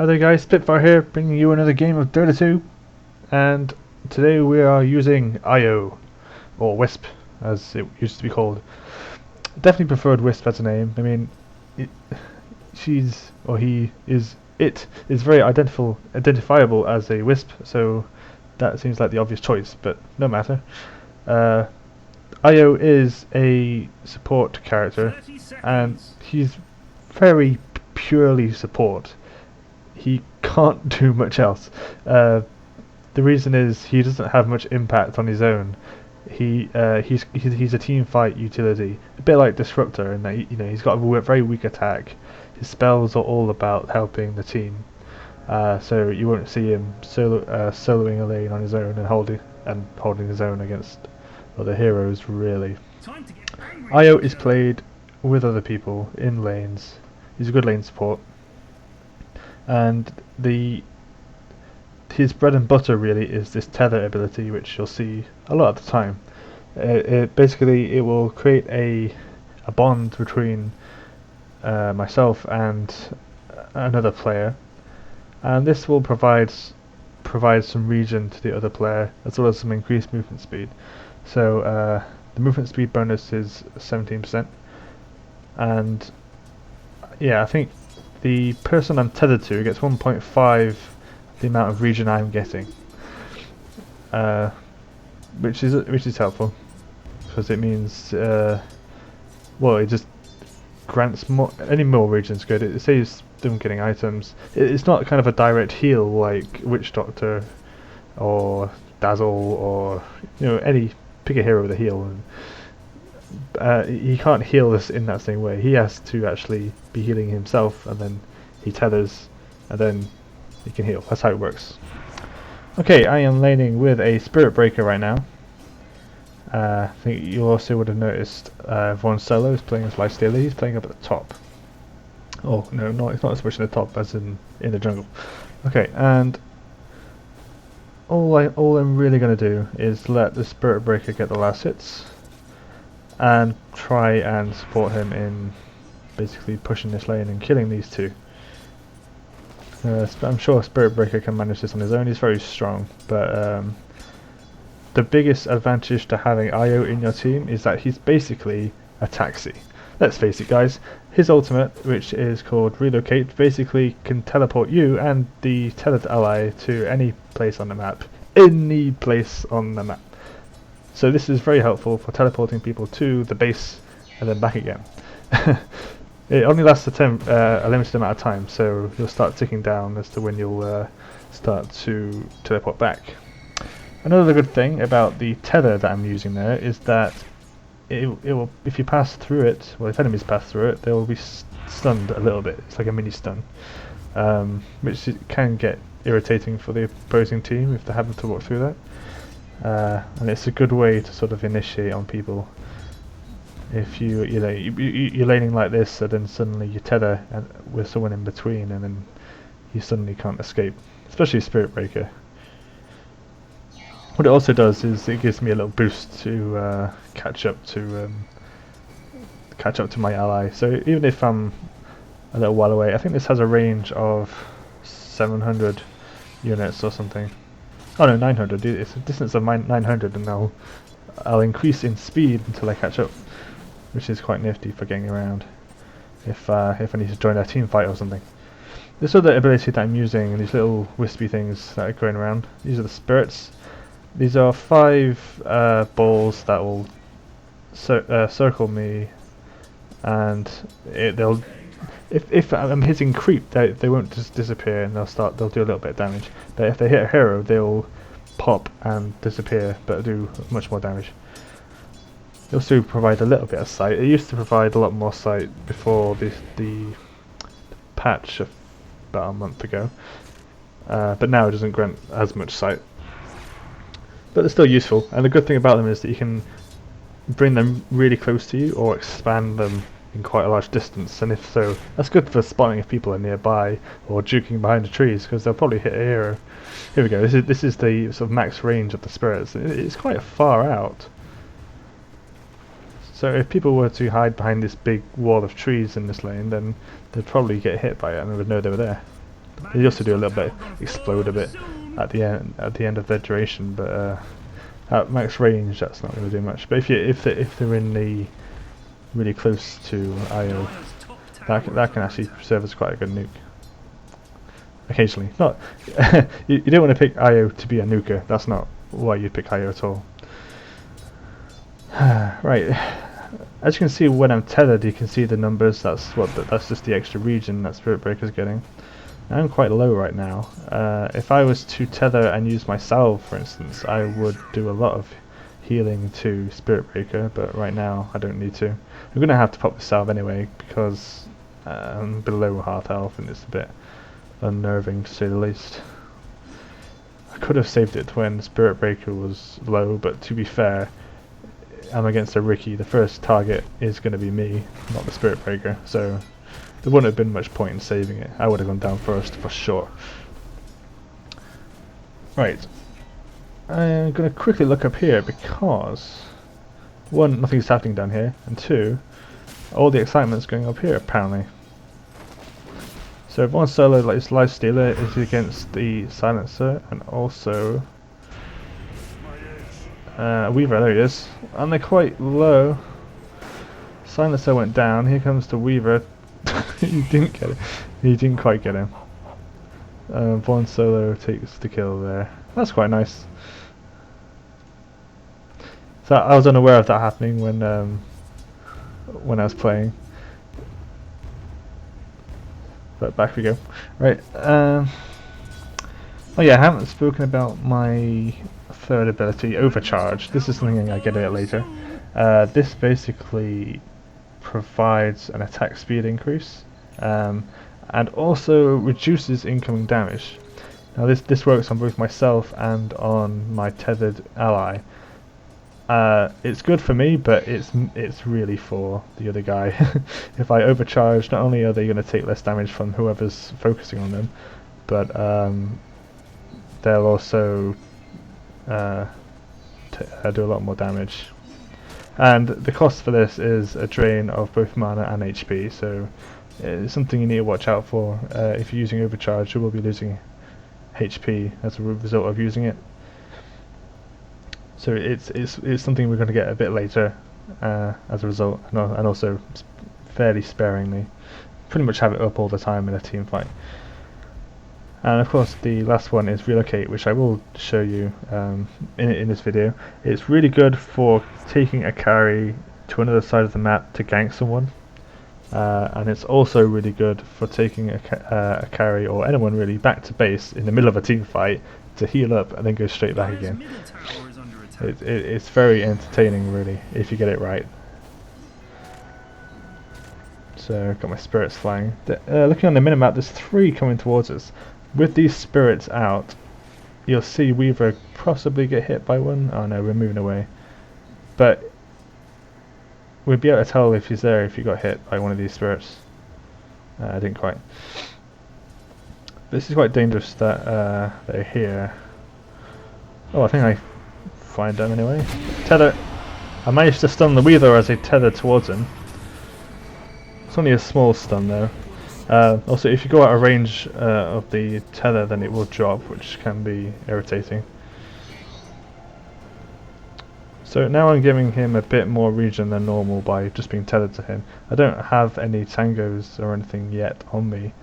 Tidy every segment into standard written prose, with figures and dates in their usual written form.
Hi there guys, Spitfire here, bringing you another game of Dota 2, and today we are using IO, or Wisp as it used to be called. Definitely preferred Wisp as a name. I mean, it, it is very identifiable as a Wisp, so that seems like the obvious choice, but no matter. IO is a support character, and he's very purely support. He can't do much else. The reason is he doesn't have much impact on his own. He's a team fight utility, a bit like Disruptor, in that he's got a very weak attack. His spells are all about helping the team, so you won't see him soloing a lane on his own and holding his own against other heroes really. IO is played with other people in lanes. He's a good lane support. And his bread and butter really is this Tether ability, which you'll see a lot of the time. Basically it will create a bond between myself and another player, and this will provide some regen to the other player, as well as some increased movement speed. So the movement speed bonus is 17%, and yeah, I think the person I'm tethered to gets 1.5 the amount of regen I'm getting, which is helpful, because it means well, it just grants any more regen is good. It saves them getting items. It's not kind of a direct heal like Witch Doctor or Dazzle or pick a hero with a heal. He can't heal this in that same way. He has to actually be healing himself, and then he tethers, and then he can heal. That's how it works. Okay, I am laning with a Spirit Breaker right now. I think you also would have noticed Von Solo is playing as Lifestealer. He's playing up at the top. Oh no, it's not as much in the top as in the jungle. Okay, and all I'm really going to do is let the Spirit Breaker get the last hits, and try and support him in basically pushing this lane and killing these two. I'm sure Spirit Breaker can manage this on his own. He's very strong, but the biggest advantage to having IO in your team is that he's basically a taxi. Let's face it guys, his ultimate, which is called Relocate, basically can teleport you and the tethered ally to any place on the map. Any place on the map. So this is very helpful for teleporting people to the base and then back again. It only lasts a limited amount of time, so you'll start ticking down as to when you'll start to teleport back. Another good thing about the tether that I'm using there is that it will, if you pass through it, well, if enemies pass through it, they will be stunned a little bit. It's like a mini stun, which can get irritating for the opposing team if they happen to walk through that. And it's a good way to sort of initiate on people. If you're laning like this, and then suddenly you tether with someone in between, and then you suddenly can't escape, especially Spirit Breaker. What it also does is it gives me a little boost to catch up to my ally. So even if I'm a little while away, I think this has a range of 700 units or something. Oh no, 900. It's a distance of 900, and I'll increase in speed until I catch up, which is quite nifty for getting around if I need to join a team fight or something. This other ability that I'm using, these little wispy things that are going around, these are the spirits. These are 5 balls that will circle me, and they'll. If I'm hitting creep, they won't just disappear, and they'll do a little bit of damage. But if they hit a hero, they'll pop and disappear, but do much more damage. They also provide a little bit of sight. It used to provide a lot more sight before the patch about a month ago, but now it doesn't grant as much sight. But they're still useful, and the good thing about them is that you can bring them really close to you or expand them in quite a large distance, and if so, that's good for spotting if people are nearby or juking behind the trees, because they'll probably hit a hero. Here we go. This is the sort of max range of the spirits. It's quite far out. So if people were to hide behind this big wall of trees in this lane, then they'd probably get hit by it and they would know they were there. They also do a little bit explode a bit at the end of their duration, but at max range that's not going to do much. But if they're in the really close to IO, that can actually serve as quite a good nuke. Occasionally, not you don't want to pick IO to be a nuker. That's not why you pick IO at all. Right, as you can see when I'm tethered, you can see the numbers. That's just the extra regen that Spirit Breaker's getting. I'm quite low right now. If I was to tether and use my salve, for instance, I would do a lot of healing to Spirit Breaker, but right now I don't need to. I'm going to have to pop the salve anyway because I'm below half health and it's a bit unnerving to say the least. I could have saved it when Spirit Breaker was low, but to be fair, I'm against a Ricky. The first target is going to be me, not the Spirit Breaker, so there wouldn't have been much point in saving it. I would have gone down first for sure. Right, I'm going to quickly look up here because one, nothing's happening down here, and two, all the excitement's going up here apparently. So if one solo like this Life Stealer is against the Silencer, and also Weaver, there he is, and they're quite low. Silencer went down, here comes the Weaver. He didn't get it. He didn't quite get him. Vaughn Solo takes the kill there. That's quite nice. So I was unaware of that happening when I was playing. But back we go. Right. Oh yeah, I haven't spoken about my third ability, Overcharge. This is something I get a bit later. This basically provides an attack speed increase and also reduces incoming damage. Now this works on both myself and on my tethered ally. It's good for me, but it's really for the other guy. If I overcharge, not only are they going to take less damage from whoever's focusing on them, but they'll also do a lot more damage. And the cost for this is a drain of both mana and HP, so it's something you need to watch out for. If you're using Overcharge, you will be losing HP as a result of using it. So it's something we're going to get a bit later as a result, and also fairly sparingly. Pretty much have it up all the time in a team fight. And of course the last one is Relocate, which I will show you in this video. It's really good for taking a carry to another side of the map to gank someone, and it's also really good for taking a carry or anyone really back to base in the middle of a team fight to heal up and then go straight back again. It's very entertaining really if you get it right. So I've got my spirits flying. Looking on the minimap, there's 3 coming towards us. With these spirits out, you'll see Weaver possibly get hit by one. Oh no, we're moving away. But we'd be able to tell if he's there if he got hit by one of these spirits. I didn't quite. This is quite dangerous that they're here. Oh, I think I find them anyway. Tether. I managed to stun the Weaver as they tethered towards him. It's only a small stun though. Also, if you go out of range of the tether, then it will drop, which can be irritating. So now I'm giving him a bit more regen than normal by just being tethered to him. I don't have any tangos or anything yet on me.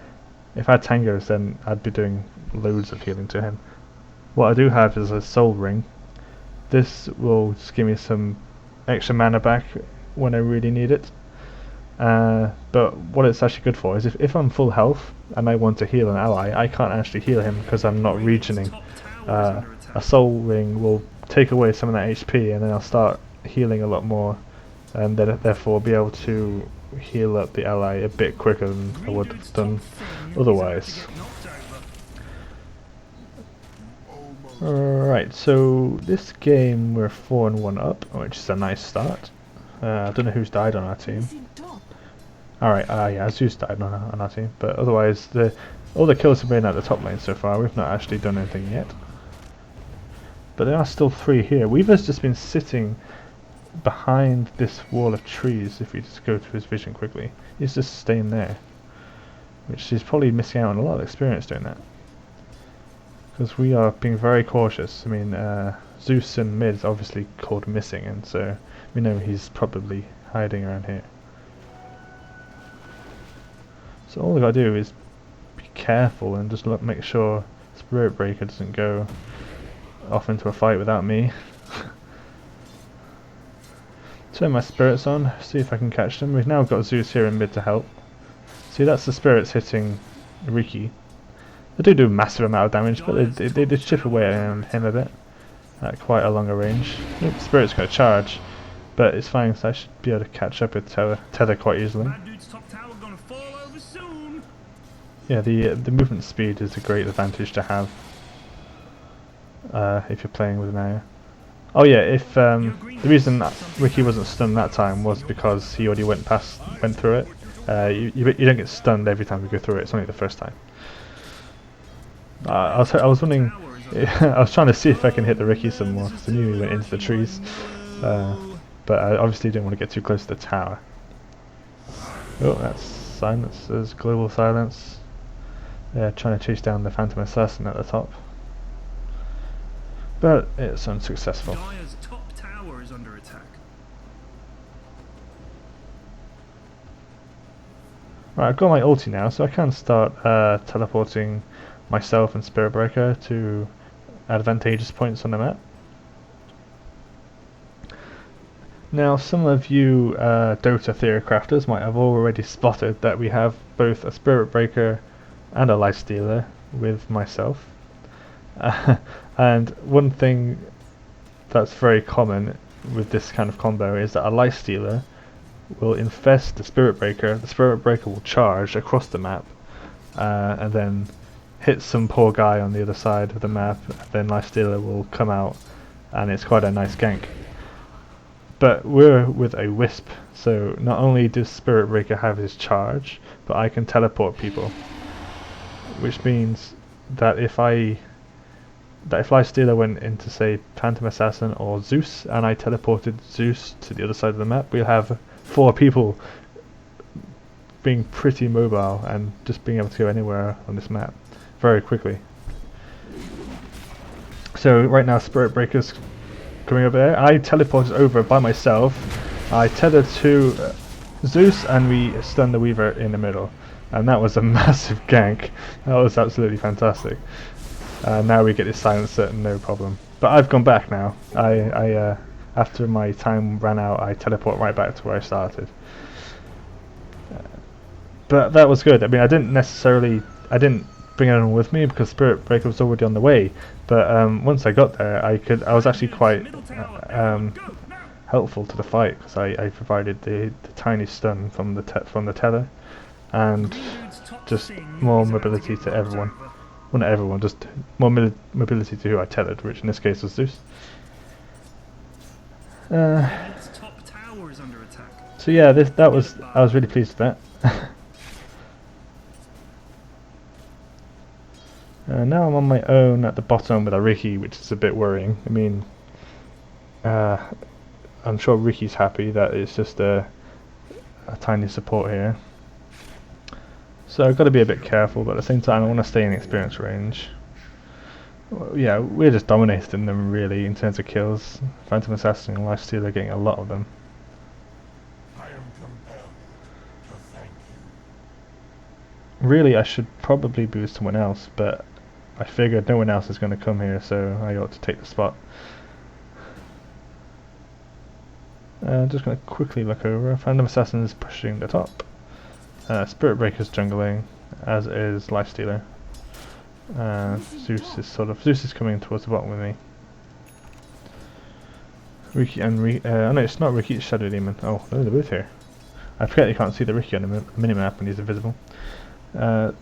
If I had tangos, then I'd be doing loads of healing to him. What I do have is a soul ring. This will just give me some extra mana back when I really need it. But what it's actually good for is if I'm full health and I want to heal an ally, I can't actually heal him because I'm not regening. A soul ring will take away some of that HP and then I'll start healing a lot more, and then therefore be able to heal up the ally a bit quicker than I would have done otherwise. Alright, so this game we're 4-1 up, which is a nice start. I don't know who's died on our team. Alright, yeah, Zeus died on our team, but otherwise all the kills have been at the top lane so far. We've not actually done anything yet. But there are still 3 here. Weaver's just been sitting behind this wall of trees. If we just go to his vision quickly, he's just staying there. which he's probably missing out on a lot of experience doing that. Because we are being very cautious. I mean, Zeus in mid is obviously called missing, and so we know he's probably hiding around here. So all we gotta do is be careful and just make sure Spirit Breaker doesn't go off into a fight without me. Turn my spirits on, see if I can catch them. We've now got Zeus here in mid to help. See, that's the spirits hitting Riki. They do a massive amount of damage, but they chip away at him a bit at quite a longer range. Yep, Spirit's got a charge, but it's fine, so I should be able to catch up with Tether quite easily. Yeah, the movement speed is a great advantage to have if you're playing with an area. Oh yeah, if the reason that Riki wasn't stunned that time was because he already went through it. You don't get stunned every time you go through it. It's only the first time. I was wondering. I was trying to see if I can hit the Riki some more because I knew he went into the trees, but I obviously didn't want to get too close to the tower. Oh, that's silence. There's global silence. Yeah, trying to chase down the Phantom Assassin at the top, but it's unsuccessful. Dire's top tower is under attack. Right, I've got my ulti now, so I can start teleporting myself and Spirit Breaker to advantageous points on the map. Now, some of you Dota theory crafters might have already spotted that we have both a Spirit Breaker and a Lifestealer with myself. And one thing that's very common with this kind of combo is that a Lifestealer will infest the Spirit Breaker will charge across the map, and then hit some poor guy on the other side of the map, and then Lifestealer will come out, and it's quite a nice gank. But we're with a Wisp, so not only does Spirit Breaker have his charge, but I can teleport people. Which means that if Lifestealer went into, say, Phantom Assassin or Zeus, and I teleported Zeus to the other side of the map, we'll have 4 people being pretty mobile and just being able to go anywhere on this map very quickly. So right now Spirit Breaker's coming over there. I teleported over by myself. I tethered to Zeus, and we stunned the Weaver in the middle. And that was a massive gank. That was absolutely fantastic. Now we get this silencer, no problem. But I've gone back now. I after my time ran out, I teleport right back to where I started. But that was good. I mean, I didn't bring anyone with me because Spirit Breaker was already on the way. But once I got there, I was actually quite helpful to the fight because I provided the tiny stun from the Tether, and just more mobility to everyone. Well, not everyone, just more mobility to who I tethered, which in this case was Zeus. So yeah, I was really pleased with that. Now I'm on my own at the bottom with a Riki, which is a bit worrying. I mean, I'm sure Riki's happy that it's just a tiny support here. So I've got to be a bit careful, but at the same time I want to stay in experience range. Well, yeah, we're just dominating them really in terms of kills. Phantom Assassin and Lifestealer are getting a lot of them. Really, I should probably boost someone else, but I figured no one else is going to come here, so I ought to take the spot. Just going to quickly look over. Phantom Assassin is pushing the top. Spirit Breaker's jungling, as is Lifestealer. Zeus is coming towards the bottom with me. Riki and oh no, it's not Riki, it's Shadow Demon. Oh, they're both here. I forget you can't see the Riki on the minimap when he's invisible. Yeah,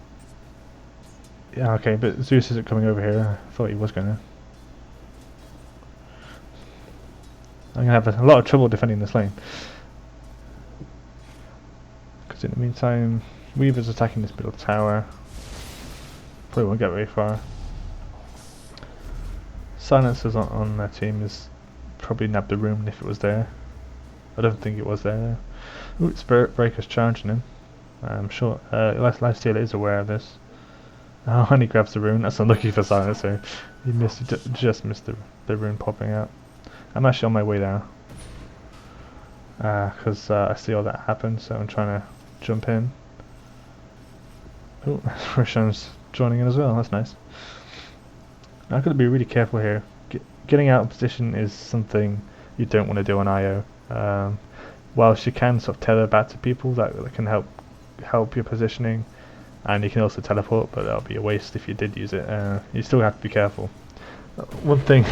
okay, but Zeus isn't coming over here. I thought he was gonna. I'm gonna have a lot of trouble defending this lane. Because in the meantime, Weaver's attacking this middle tower. Probably won't get very far. Silencers on their team is probably nabbed the room if it was there. I don't think it was there. Ooh, Spirit Breaker's charging him. I'm sure Lifestealer is aware of this. Oh, and he grabs the rune. That's unlucky for Silencer. He just missed the rune popping out. I'm actually on my way there. Because I see all that happen, so I'm trying to jump in. Oh, Roshan's joining in as well. That's nice. I've got to be really careful here. Getting out of position is something you don't want to do on IO. Whilst you can sort of tether back to people, that can help your positioning, and you can also teleport, but that'll be a waste if you did use it. You still have to be careful. One thing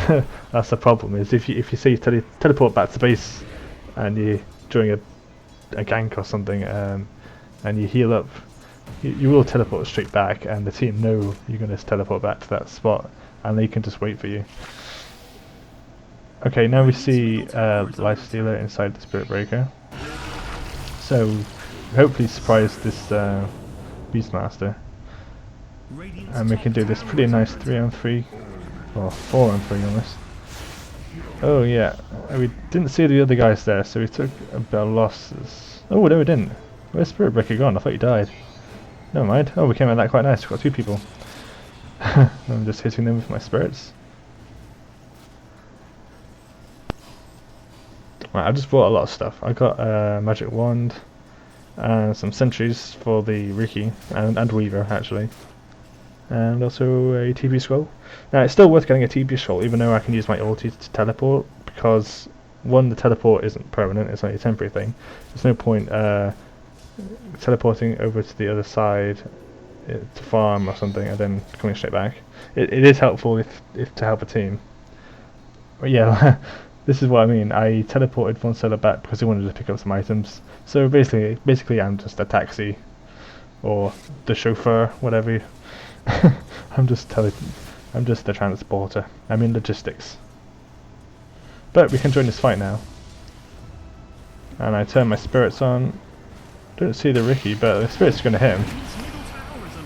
that's a problem is if you say you teleport back to base and you're doing a gank or something, and you heal up, you will teleport straight back, and the team know you're going to teleport back to that spot, and they can just wait for you. Okay, now we see Lifestealer inside the Spirit Breaker. So hopefully surprise this Beastmaster, and we can do this pretty nice 3-on-3, or 4-on-3 almost. Oh yeah, we didn't see the other guys there, so we took a bit of losses. Oh no, we didn't. Where's Spirit Breaker gone? I thought he died. Never mind. Oh, we came out that quite nice. We've got 2 people. I'm just hitting them with my spirits. Right, I just bought a lot of stuff. I got a magic wand and some sentries for the Riki and Weaver actually, and also a TP scroll. Now it's still worth getting a TP scroll, even though I can use my ulti to teleport, because one, the teleport isn't permanent; it's only a temporary thing. There's no point teleporting over to the other side to farm or something and then coming straight back. It is helpful if to help a team. But yeah. This is what I mean. I teleported one seller back because he wanted to pick up some items. So basically, I'm just a taxi, or the chauffeur, whatever. I'm just the transporter. I'm in logistics. But we can join this fight now. And I turn my spirits on. Don't see the Riki, but the spirit's going to hit him.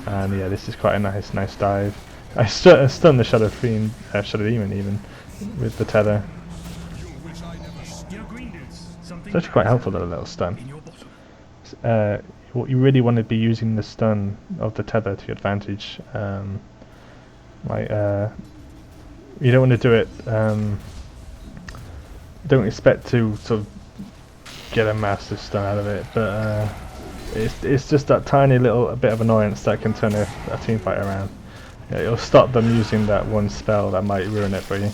And yeah, this is quite a nice dive. I stunned the Shadow Fiend, Shadow Demon even, with the tether. It's actually quite helpful, that little stun. You really want to be using the stun of the tether to your advantage. You don't want to do it. Don't expect to sort of get a massive stun out of it, but it's just that tiny little bit of annoyance that can turn a team fight around. Yeah, it'll stop them using that one spell that might ruin it for you.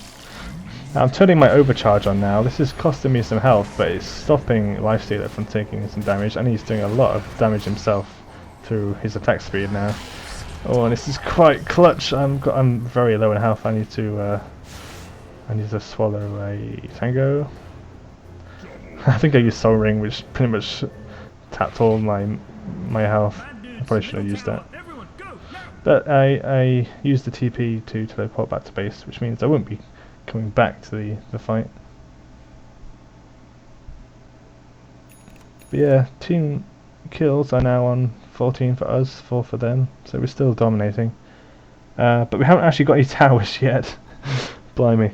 I'm turning my Overcharge on now. This is costing me some health, but it's stopping Lifestealer from taking some damage, and he's doing a lot of damage himself through his attack speed now. Oh, and this is quite clutch. I'm very low in health. I need to swallow a Tango. I think I used Soul Ring, which pretty much tapped all my health. I probably should have used that. But I used the TP to teleport back to base, which means I won't be coming back to the fight. But yeah, team kills are now on 14 for us, 4 for them, so we're still dominating. But we haven't actually got any towers yet. Blimey.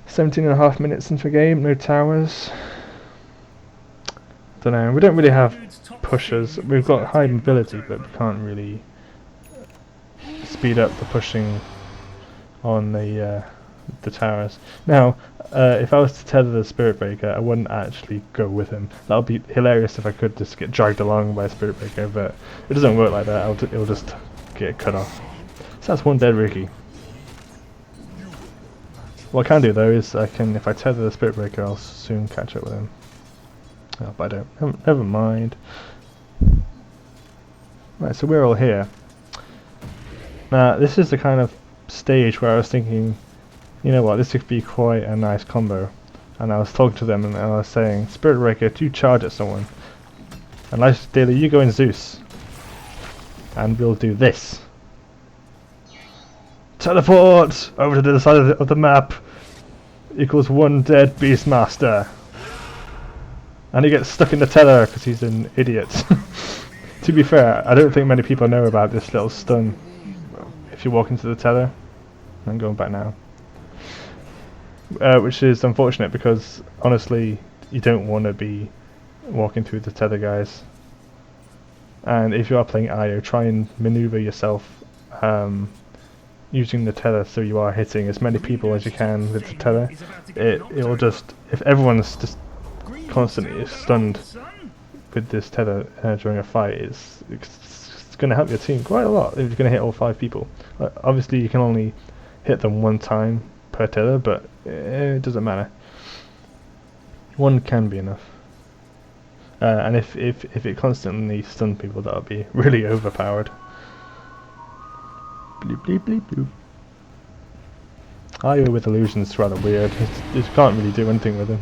17.5 minutes into the game, no towers. Don't know, we don't really have pushers. We've got high mobility, but we can't really speed up the pushing on the towers. Now, if I was to tether the Spirit Breaker, I wouldn't actually go with him. That would be hilarious if I could just get dragged along by a Spirit Breaker, but it doesn't work like that. It'll just get cut off. So that's one dead Riki. What I can do though is if I tether the Spirit Breaker, I'll soon catch up with him. Oh, but I don't. Never mind. Right, so we're all here. Now, this is the kind of stage where I was thinking, you know what, this could be quite a nice combo. And I was talking to them and I was saying, Spirit Breaker, do charge at someone. And Lifestealer, you go in Zeus. And we'll do this. Teleport over to the other side of the map. Equals one dead Beastmaster. And he gets stuck in the tether because he's an idiot. To be fair, I don't think many people know about this little stun. If you walk into the tether, I'm going back now. Which is unfortunate because honestly, you don't want to be walking through the tether, guys. And if you are playing IO, try and maneuver yourself using the tether so you are hitting as many people as you can with the tether. It'll just, if everyone's just constantly stunned with this tether during a fight, it's going to help your team quite a lot if you're going to hit all 5 people. Obviously you can only hit them 1 time per tether, but it doesn't matter. 1 can be enough. And if it constantly stuns people, that'll be really overpowered. Bleep bleep bleep bloop. IO with illusions is rather weird. You can't really do anything with him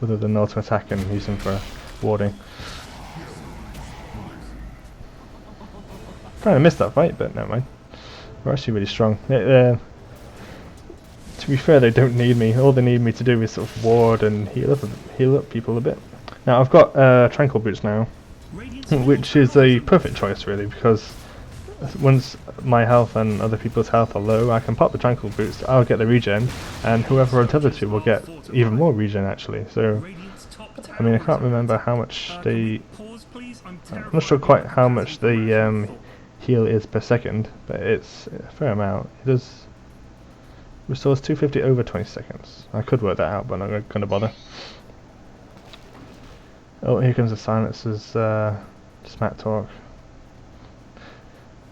other than auto attack and use him for warding. Kind of missed that fight, but never mind. We're actually really strong. To be fair, they don't need me. All they need me to do is sort of ward and heal up people a bit. Now I've got tranquil boots now, which is a perfect choice really, because once my health and other people's health are low, I can pop the tranquil boots, I'll get the regen, and whoever I'm tethered to will get even more regen actually. So, I mean, I can't remember how much I'm not sure quite how much the heal is per second, but it's a fair amount. It does restores 250 over 20 seconds. I could work that out, but I'm not going to bother. Oh, here comes the silencer's smack talk.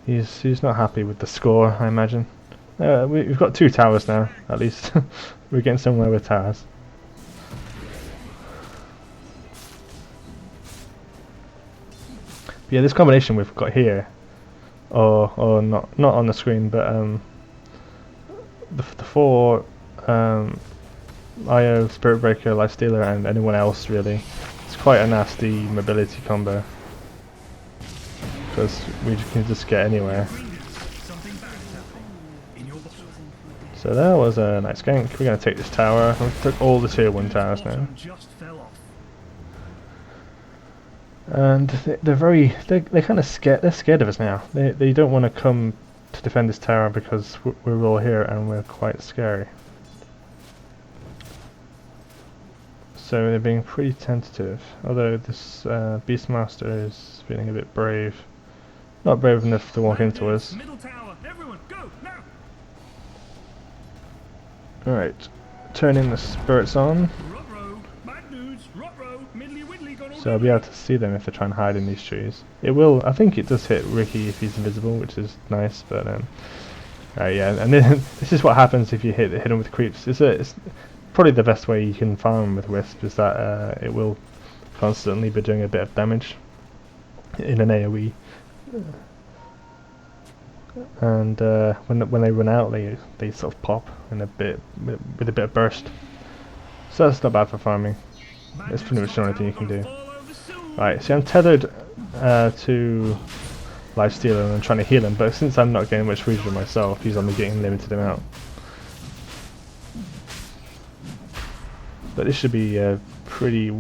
He's not happy with the score, I imagine. We've got 2 towers now, at least. We're getting somewhere with towers. But yeah, this combination we've got here, or not on the screen, but the 4 IO, Spirit Breaker, Life Stealer, and anyone else really. It's quite a nasty mobility combo, because we can just get anywhere. So that was a nice gank. We're going to take this tower. We took all the tier 1 towers now. And they're kind of scared. They're scared of us now. They don't want to come to defend this tower because we're all here and we're quite scary. So they're being pretty tentative. Although this Beastmaster is feeling a bit brave. Not brave enough to walk into us. Alright, turning the spirits on. So I'll be able to see them if they try and hide in these trees. It will, I think it does hit Ricky if he's invisible, which is nice, but yeah, and then this is what happens if you hit him with creeps. It's probably the best way you can farm with Wisp, is that it will constantly be doing a bit of damage in an AoE. And when they run out, they sort of pop in with a bit of burst. So that's not bad for farming. It's pretty much the only thing you can do. Right, see, I'm tethered to Life Stealer and I'm trying to heal him, but since I'm not getting much regen myself, he's only getting limited amount. But this should be a pretty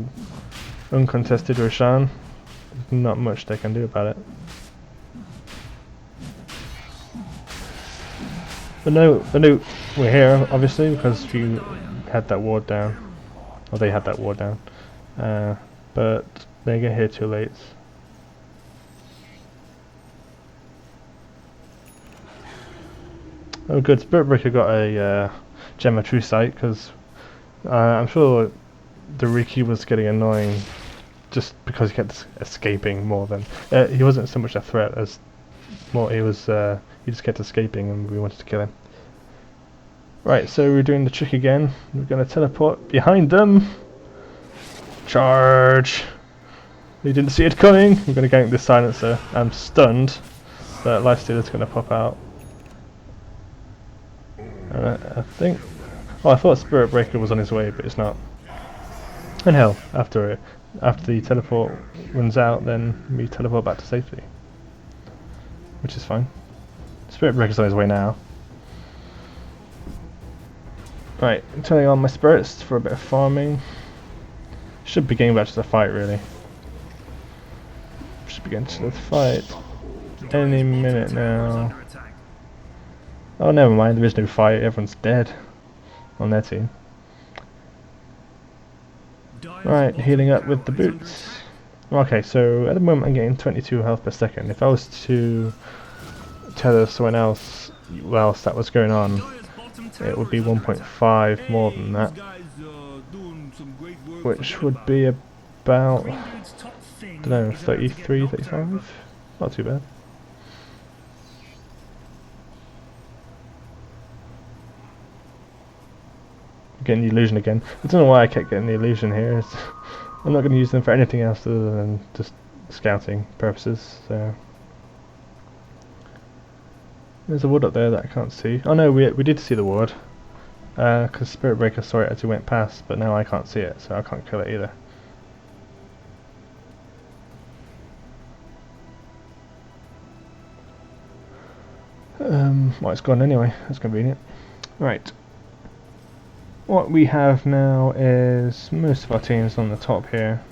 uncontested Roshan. There's not much they can do about it. But no, we're here obviously because you had that ward down, or they had that ward down, but they get here too late. Oh good, Spirit Breaker got a Gem of True Sight, because I'm sure the Riki was getting annoying just because he kept escaping more than he wasn't so much a threat as more he was. He just kept escaping and we wanted to kill him. Right, so we're doing the trick again. We're going to teleport behind them. Charge! We didn't see it coming. We're going to gank this silencer. I'm stunned, but Life Stealer's going to pop out. I think... Oh, I thought Spirit Breaker was on his way, but it's not. And hell, after the teleport runs out, then we teleport back to safety. Which is fine. Spirit Breaker's on his way now. Right, turning on my spirits for a bit of farming. Should be getting back to the fight really. Should be getting to the fight any minute now. Oh, never mind, there is no fight, everyone's dead on their team. Right, healing up with the boots. Okay, so at the moment I'm getting 22 health per second. If I was to tether someone else whilst that was going on, Dire's bottom it would tower be is under 1.5 attack. more than that, Doing some great work. which Forget would about be it. about, Green Dude's top thing don't know, is about to get 33, knocked over. 35? Not too bad. Getting the illusion again. I don't know why I kept getting the illusion here. I'm not going to use them for anything else other than just scouting purposes, so... There's a ward up there that I can't see. Oh no, we did see the ward. Because Spirit Breaker saw it as he went past, but now I can't see it, so I can't kill it either. Well, it's gone anyway. That's convenient. Right. What we have now is most of our teams on the top here.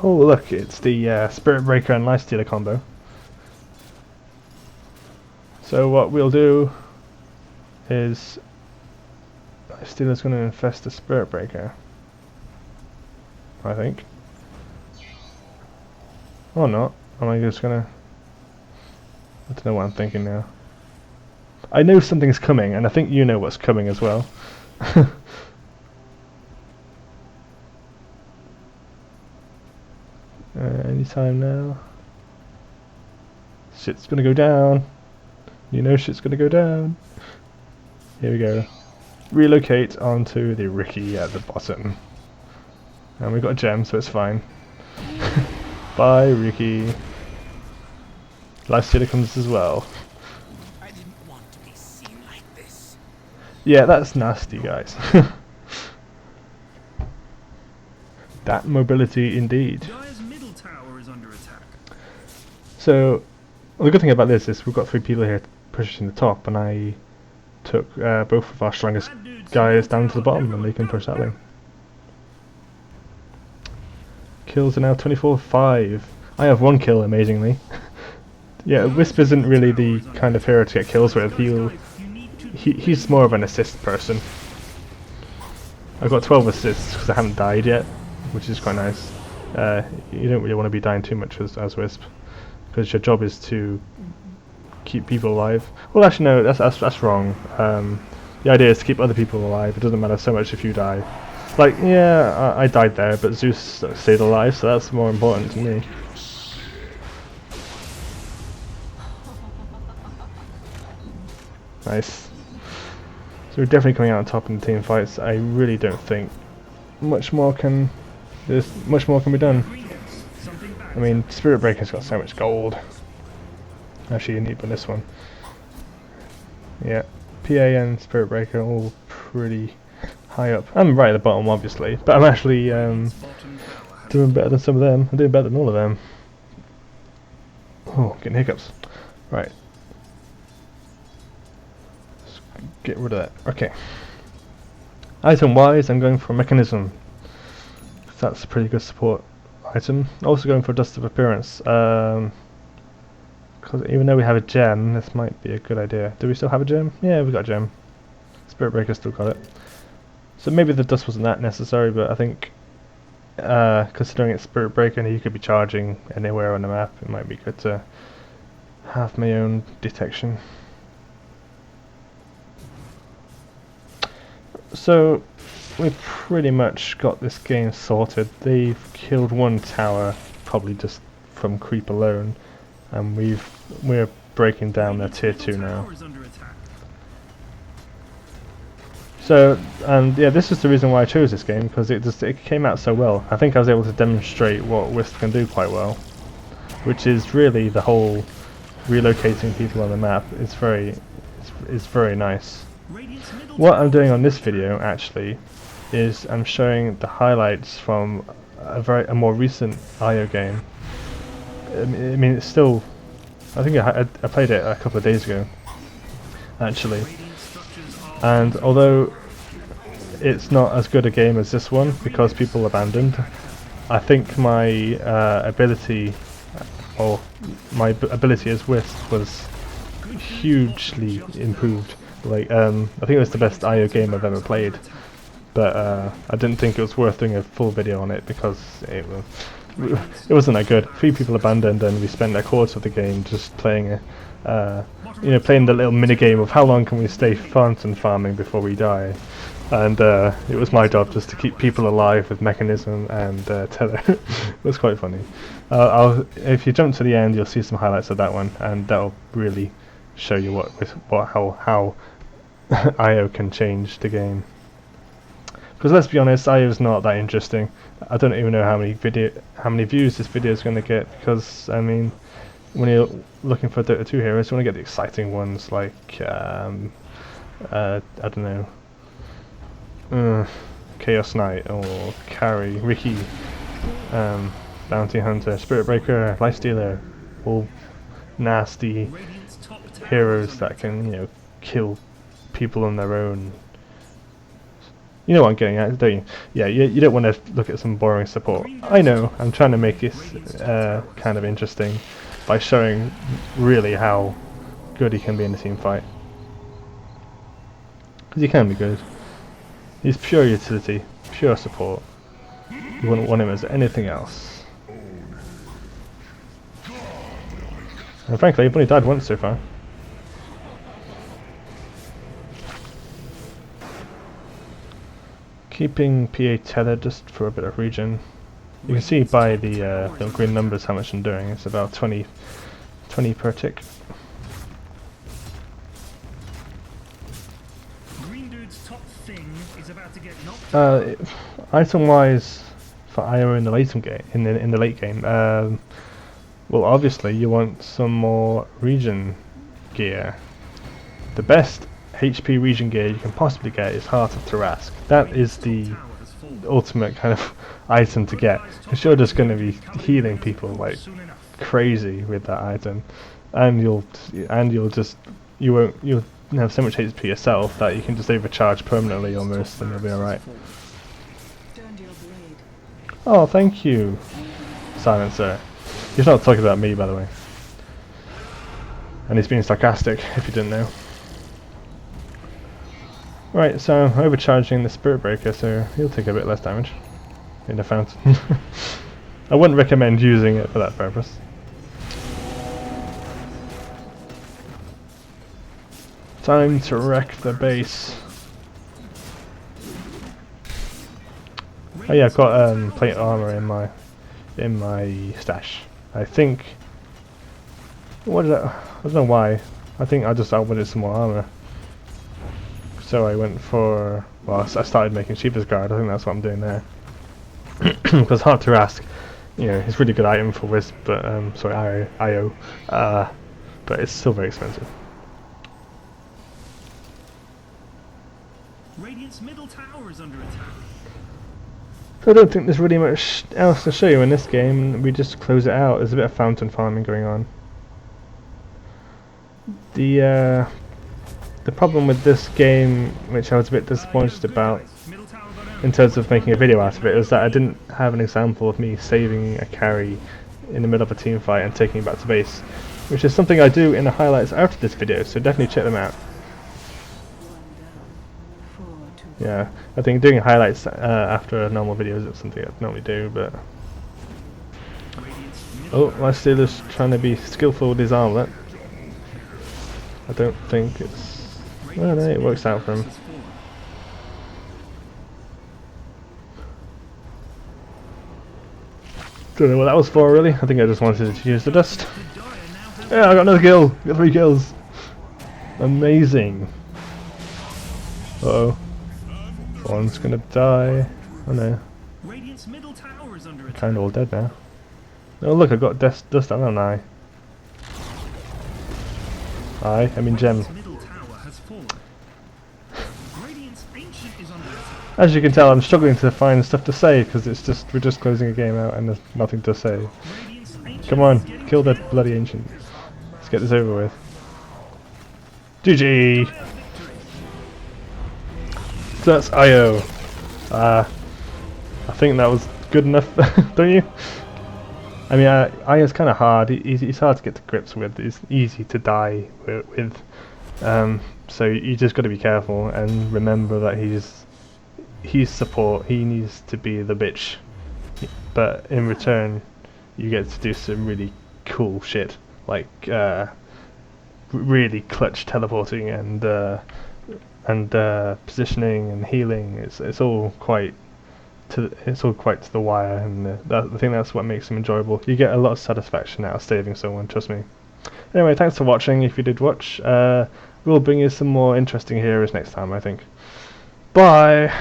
Oh look, it's the Spirit Breaker and Lifestealer combo. So what we'll do is Lifestealer's going to infest the Spirit Breaker, I think. Or not. Am I just gonna... I don't know what I'm thinking now. I know something's coming, and I think you know what's coming as well. Anytime now. Shit's gonna go down. You know shit's gonna go down. Here we go. Relocate onto the Ricky at the bottom. And we got a gem, so it's fine. Bye, Ricky. Lifestealer comes as well. I didn't want to be seen like this. Yeah, that's nasty, guys. That mobility indeed. Dire's middle tower is under attack. So, well, the good thing about this is we've got 3 people here pushing the top, and I took both of our strongest Bad dude's guys middle down to the tower, bottom, and they can go, push that go. way. Kills are now 24-5. I have 1 kill, amazingly. Yeah, Wisp isn't really the kind of hero to get kills with. He's more of an assist person. I've got 12 assists because I haven't died yet, which is quite nice. You don't really want to be dying too much as Wisp, because your job is to keep people alive. Well, actually no, that's wrong. The idea is to keep other people alive. It doesn't matter so much if you die. Like, yeah, I died there, but Zeus stayed alive, so that's more important to me. Nice. So we're definitely coming out on top in the team fights. I really don't think much more can be done. Something bad. I mean, Spirit Breaker's got so much gold. Actually, you need for this one. Yeah, PA and Spirit Breaker all pretty high up. I'm right at the bottom, obviously, but I'm actually Bottom tower has doing better than some of them. I'm doing better than all of them. Oh, getting hiccups. Right. Let's get rid of that. Okay. Item wise, I'm going for Mechanism. That's a pretty good support item. Also going for Dust of Appearance. Because even though we have a gem, this might be a good idea. Do we still have a gem? Yeah, we got a gem. Spirit Breaker still got it. So maybe the dust wasn't that necessary, but I think considering it's Spirit Breaker and you could be charging anywhere on the map, it might be good to have my own detection. So we've pretty much got this game sorted. They've killed 1 tower, probably just from creep alone, and we're breaking down their tier 2 now. tower is under attack. So, and yeah, this is the reason why I chose this game, because it came out so well. I think I was able to demonstrate what Wisp can do quite well, which is really the whole relocating people on the map. It's very nice. Radiant's middle What I'm tower doing is on under this attack. video actually is I'm showing the highlights from a more recent IO game. I mean, it's still. I think I played it a couple of days ago, actually. Radiant structures are And although it's not as good a game as this one because people abandoned, I think my ability as Wisp was hugely improved. Like I think it was the best IO game I've ever played, but I didn't think it was worth doing a full video on it because it wasn't that good. 3 people abandoned, and we spent a quarter of the game just playing playing the little mini game of how long can we stay fountain farming before we die. And it was my job just to keep people alive with mechanism and tether. It was quite funny. If you jump to the end, you'll see some highlights of that one, and that'll really show you how IO can change the game. Because let's be honest, IO is not that interesting. I don't even know how many views this video is going to get, because I mean, when you're looking for Dota 2 heroes, you want to get the exciting ones like I don't know. Chaos Knight or Carry, Ricky, Bounty Hunter, Spirit Breaker, Lifestealer, all nasty Radiant's top tower heroes is that under can, kill people on their own. You know what I'm getting at, don't you? Yeah, you don't want to look at some boring support. I know, I'm trying to make this kind of interesting by showing really how good he can be in a team fight. Because he can be good. He's pure utility, pure support. You wouldn't want him as anything else. And frankly, I've only died once so far. Keeping PA tethered just for a bit of regen. You can see by the little green numbers how much I'm doing. It's about 20 per tick. Green dude's top thing is about to get knocked. Item wise for IO in the late game, in the late game, well, obviously you want some more regen gear. The best HP regen gear you can possibly get is Heart of Tarask. That is the Tower has fallen. ultimate kind of item to get, because you're just going to be healing people like Soon enough. crazy with that item, and you'll have so much HP yourself that you can just overcharge permanently almost, and you'll be alright. Oh, thank you, Silencer. He's not talking about me, by the way, and he's being sarcastic if you didn't know. Right, so I'm overcharging the Spirit Breaker, so he'll take a bit less damage in the fountain. I wouldn't recommend using it for that purpose. Time to wreck the base. Oh yeah, I've got plate armor in my stash. I think. What is that? I don't know why. I think I just outwitted some more armor. So I went for. Well, I started making Sheep's Guard. I think that's what I'm doing there. Because Hard to Ask, it's a really good item for Wisp, but sorry, IO, but it's still very expensive. Radiant's middle tower is under attack. So I don't think there's really much else to show you in this game. We just close it out. There's a bit of fountain farming going on. The problem with this game, which I was a bit disappointed about, Middle tower got in terms of making a video out of it, was that I didn't have an example of me saving a carry in the middle of a team fight and taking it back to base, which is something I do in the highlights after this video, so definitely check them out. Yeah, I think doing highlights after a normal video is something I normally do, but... Oh, my Steeler's trying to be skillful with his armlet. I don't think it's... Well, no, it works out for him. Don't know what that was for, really. I think I just wanted to use the dust. Yeah, I got another kill! Got 3 kills! Amazing! Uh-oh. One's gonna die. Oh no. Radiant's middle tower is under attack. Kinda all dead now. Oh look, I got dust, haven't I? I mean gem. Radiant's middle tower has fallen. Radiant's ancient is under attack. As you can tell, I'm struggling to find stuff to say because we're just closing a game out and there's nothing to say. Radiant's ancient Come is on, getting kill that killed. bloody ancient. Let's get this over with. GG! So that's IO. I think that was good enough, don't you? I mean, IO's kind of hard. He's hard to get to grips with. It's easy to die with. So you just got to be careful and remember that he's support. He needs to be the bitch, but in return, you get to do some really cool shit, like really clutch teleporting and positioning and healing. It's all quite to the wire, and I think that's what makes them enjoyable. You get a lot of satisfaction out of saving someone, trust me. Anyway, thanks for watching. If you did watch, we'll bring you some more interesting heroes next time, I think. Bye.